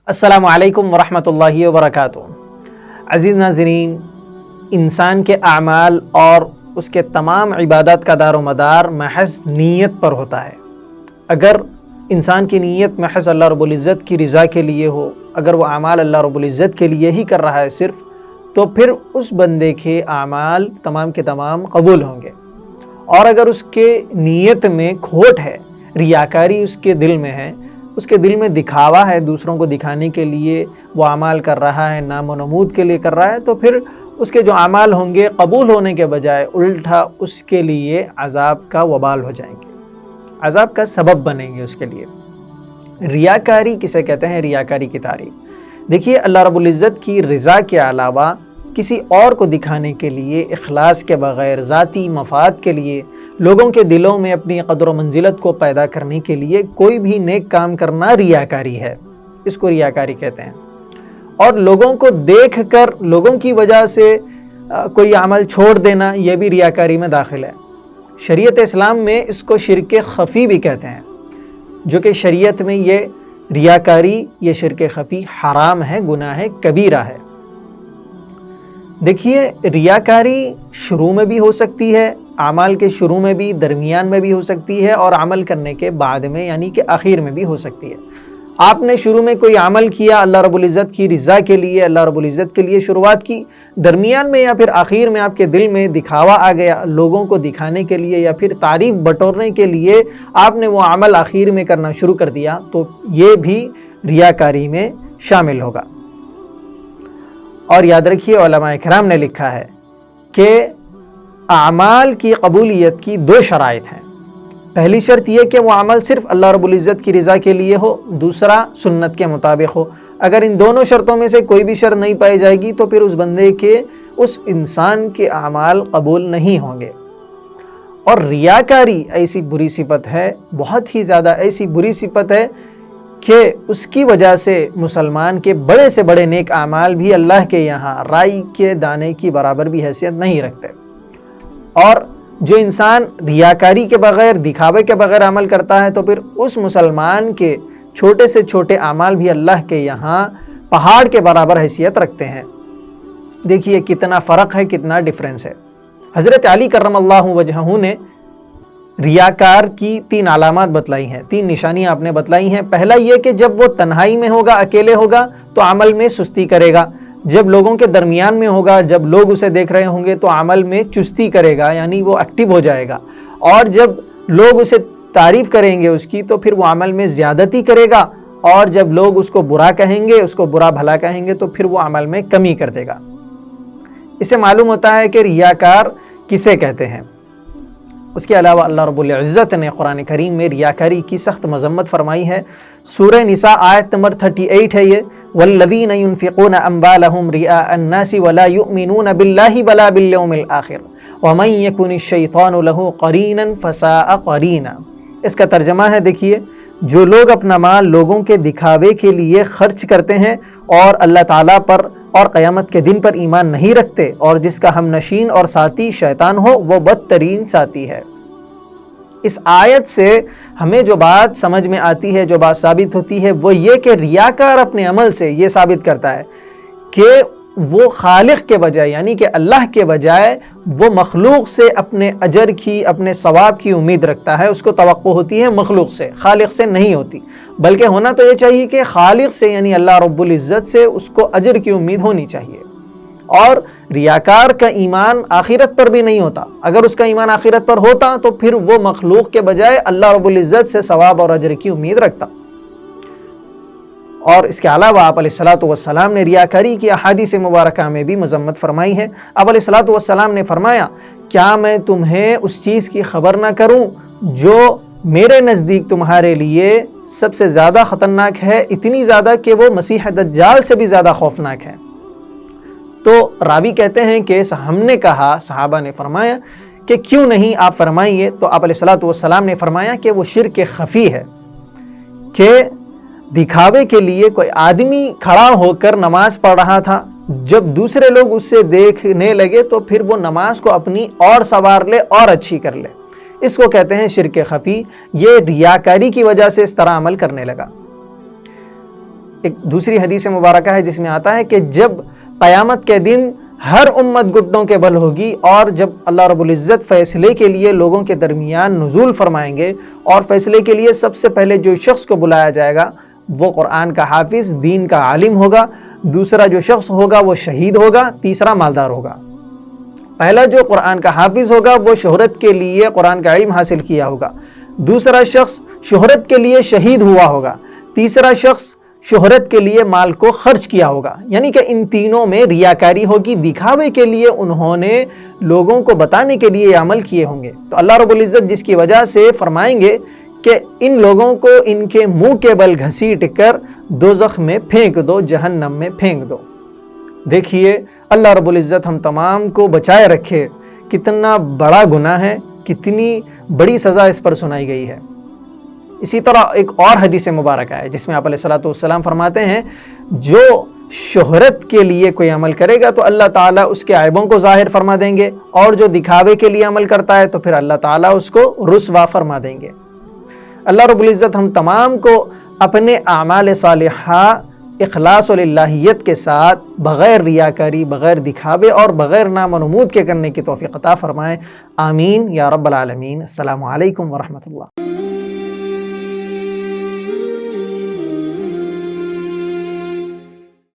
السلام علیکم ورحمۃ اللہ وبرکاتہ۔ عزیز ناظرین، انسان کے اعمال اور اس کے تمام عبادات کا دار و مدار محض نیت پر ہوتا ہے۔ اگر انسان کی نیت محض اللہ رب العزت کی رضا کے لیے ہو، اگر وہ اعمال اللہ رب العزت کے لیے ہی کر رہا ہے صرف، تو پھر اس بندے کے اعمال تمام کے تمام قبول ہوں گے۔ اور اگر اس کے نیت میں کھوٹ ہے، ریاکاری اس کے دل میں ہے، اس کے دل میں دکھاوا ہے، دوسروں کو دکھانے کے لیے وہ اعمال کر رہا ہے، نام و نمود کے لیے کر رہا ہے، تو پھر اس کے جو اعمال ہوں گے قبول ہونے کے بجائے الٹا اس کے لیے عذاب کا وبال ہو جائیں گے، عذاب کا سبب بنیں گے اس کے لیے۔ ریاکاری کسے کہتے ہیں؟ ریاکاری کی تعریف دیکھیے، اللہ رب العزت کی رضا کے علاوہ کسی اور کو دکھانے کے لیے، اخلاص کے بغیر، ذاتی مفاد کے لیے، لوگوں کے دلوں میں اپنی قدر و منزلت کو پیدا کرنے کے لیے کوئی بھی نیک کام کرنا ریاکاری ہے، اس کو ریاکاری کہتے ہیں۔ اور لوگوں کو دیکھ کر، لوگوں کی وجہ سے کوئی عمل چھوڑ دینا، یہ بھی ریاکاری میں داخل ہے۔ شریعت اسلام میں اس کو شرک خفی بھی کہتے ہیں، جو کہ شریعت میں یہ ریاکاری، یہ شرک خفی حرام ہے، گناہ کبیرہ ہے۔ دیکھیے، ریاکاری شروع میں بھی ہو سکتی ہے، اعمال کے شروع میں بھی، درمیان میں بھی ہو سکتی ہے، اور عمل کرنے کے بعد میں یعنی کہ آخر میں بھی ہو سکتی ہے۔ آپ نے شروع میں کوئی عمل کیا اللہ رب العزت کی رضا کے لیے، اللہ رب العزت کے لیے شروعات کی، درمیان میں یا پھر آخر میں آپ کے دل میں دکھاوا آ گیا، لوگوں کو دکھانے کے لیے یا پھر تعریف بٹورنے کے لیے آپ نے وہ عمل آخر میں کرنا شروع کر دیا، تو یہ بھی ریاکاری میں شامل ہوگا۔ اور یاد رکھیے، علماء کرام نے لکھا ہے کہ اعمال کی قبولیت کی دو شرائط ہیں۔ پہلی شرط یہ کہ وہ عمل صرف اللہ رب العزت کی رضا کے لیے ہو، دوسرا سنت کے مطابق ہو۔ اگر ان دونوں شرطوں میں سے کوئی بھی شرط نہیں پائی جائے گی تو پھر اس بندے کے، اس انسان کے اعمال قبول نہیں ہوں گے۔ اور ریاکاری ایسی بری صفت ہے، بہت ہی زیادہ ایسی بری صفت ہے کہ اس کی وجہ سے مسلمان کے بڑے سے بڑے نیک اعمال بھی اللہ کے یہاں رائی کے دانے کی برابر بھی حیثیت نہیں رکھتے۔ اور جو انسان ریاکاری کے بغیر، دکھاوے کے بغیر عمل کرتا ہے، تو پھر اس مسلمان کے چھوٹے سے چھوٹے اعمال بھی اللہ کے یہاں پہاڑ کے برابر حیثیت رکھتے ہیں۔ دیکھیے کتنا فرق ہے، کتنا ڈیفرنس ہے۔ حضرت علی کرم اللہ وجہہ نے ریاکار کی 3 علامات بتلائی ہیں، 3 نشانیاں آپ نے بتلائی ہیں۔ پہلا یہ کہ جب وہ تنہائی میں ہوگا، اکیلے ہوگا، تو عمل میں سستی کرے گا۔ جب لوگوں کے درمیان میں ہوگا، جب لوگ اسے دیکھ رہے ہوں گے، تو عمل میں چستی کرے گا، یعنی وہ ایکٹیو ہو جائے گا۔ اور جب لوگ اسے تعریف کریں گے اس کی، تو پھر وہ عمل میں زیادتی کرے گا۔ اور جب لوگ اس کو برا کہیں گے، اس کو برا بھلا کہیں گے، تو پھر وہ عمل میں کمی کر دے گا۔ اس سے معلوم ہوتا ہے کہ ریاکار کسے کہتے ہیں۔ اس کے علاوہ اللہ رب العزت نے قرآن کریم میں ریاکاری کی سخت مذمت فرمائی ہے۔ سورہ نساء آیت نمبر 38 ہے یہ، وَالَّذِينَ يُنْفِقُونَ أَمْوَالَهُمْ رِئَاءَ النَّاسِ وَلَا يُؤْمِنُونَ بِاللَّهِ وَلَا بِالْيَوْمِ الْآخِرِ وَمَنْ يَكُنِ الشَّيْطَانُ لَهُ قَرِينًا فَسَاءَ قَرِينًا۔ اس کا ترجمہ ہے، دیکھیے، جو لوگ اپنا مال لوگوں کے دکھاوے کے لیے خرچ کرتے ہیں اور اللہ تعالیٰ پر اور قیامت کے دن پر ایمان نہیں رکھتے، اور جس کا ہم نشین اور ساتھی شیطان ہو، وہ بدترین ساتھی ہے۔ اس آیت سے ہمیں جو بات سمجھ میں آتی ہے، جو بات ثابت ہوتی ہے، وہ یہ کہ ریاکار اپنے عمل سے یہ ثابت کرتا ہے کہ وہ خالق کے بجائے، یعنی کہ اللہ کے بجائے، وہ مخلوق سے اپنے اجر کی، اپنے ثواب کی امید رکھتا ہے۔ اس کو توقع ہوتی ہے مخلوق سے، خالق سے نہیں ہوتی۔ بلکہ ہونا تو یہ چاہیے کہ خالق سے، یعنی اللہ رب العزت سے، اس کو اجر کی امید ہونی چاہیے۔ اور ریاکار کا ایمان آخرت پر بھی نہیں ہوتا۔ اگر اس کا ایمان آخرت پر ہوتا تو پھر وہ مخلوق کے بجائے اللہ رب العزت سے ثواب اور اجر کی امید رکھتا۔ اور اس کے علاوہ آپ علیہ الصلوۃ والسلام نے ریاکاری کی احادیث مبارکہ میں بھی مذمت فرمائی ہے۔ آپ علیہ الصلوۃ والسلام نے فرمایا، کیا میں تمہیں اس چیز کی خبر نہ کروں جو میرے نزدیک تمہارے لیے سب سے زیادہ خطرناک ہے، اتنی زیادہ کہ وہ مسیح دجال سے بھی زیادہ خوفناک ہے۔ تو راوی کہتے ہیں کہ ہم نے کہا، صحابہ نے فرمایا کہ کیوں نہیں آپ فرمائیے؟ تو آپ علیہ الصلوۃ والسلام نے فرمایا کہ وہ شرک خفی ہے، کہ دکھاوے کے لیے کوئی آدمی کھڑا ہو کر نماز پڑھ رہا تھا، جب دوسرے لوگ اس سے دیکھنے لگے تو پھر وہ نماز کو اپنی اور سنوار لے اور اچھی کر لے، اس کو کہتے ہیں شرک خفی۔ یہ ریاکاری کی وجہ سے اس طرح عمل کرنے لگا۔ ایک دوسری حدیث مبارکہ ہے جس میں آتا ہے کہ جب قیامت کے دن ہر امت گھٹنوں کے بل ہوگی اور جب اللہ رب العزت فیصلے کے لیے لوگوں کے درمیان نزول فرمائیں گے اور فیصلے کے لیے سب سے پہلے جو شخص کو بلایا جائے گا وہ قرآن کا حافظ، دین کا عالم ہوگا، دوسرا جو شخص ہوگا وہ شہید ہوگا، تیسرا مالدار ہوگا۔ پہلا جو قرآن کا حافظ ہوگا وہ شہرت کے لیے قرآن کا علم حاصل کیا ہوگا، دوسرا شخص شہرت کے لیے شہید ہوا ہوگا، تیسرا شخص شہرت کے لیے مال کو خرچ کیا ہوگا۔ یعنی کہ ان تینوں میں ریاکاری ہوگی، دکھاوے کے لیے انہوں نے لوگوں کو بتانے کے لیے یہ عمل کیے ہوں گے۔ تو اللہ رب العزت جس کی وجہ سے فرمائیں گے کہ ان لوگوں کو ان کے منہ کے بل گھسیٹ کر دوزخ میں پھینک دو، جہنم میں پھینک دو۔ دیکھیے اللہ رب العزت ہم تمام کو بچائے رکھے، کتنا بڑا گناہ ہے، کتنی بڑی سزا اس پر سنائی گئی ہے۔ اسی طرح ایک اور حدیث مبارکہ ہے جس میں آپ علیہ الصلوۃ والسلام فرماتے ہیں جو شہرت کے لیے کوئی عمل کرے گا تو اللہ تعالیٰ اس کے عیبوں کو ظاہر فرما دیں گے، اور جو دکھاوے کے لیے عمل کرتا ہے تو پھر اللہ تعالیٰ اس کو رسوا فرما دیں گے۔ اللہ رب العزت ہم تمام کو اپنے اعمال صالحہ اخلاص و للہیت کے ساتھ بغیر ریاکاری، بغیر دکھاوے اور بغیر نام و نمود کے کرنے کی توفیق عطا فرمائے۔ آمین یا رب العالمین۔ السلام علیکم ورحمۃ اللہ۔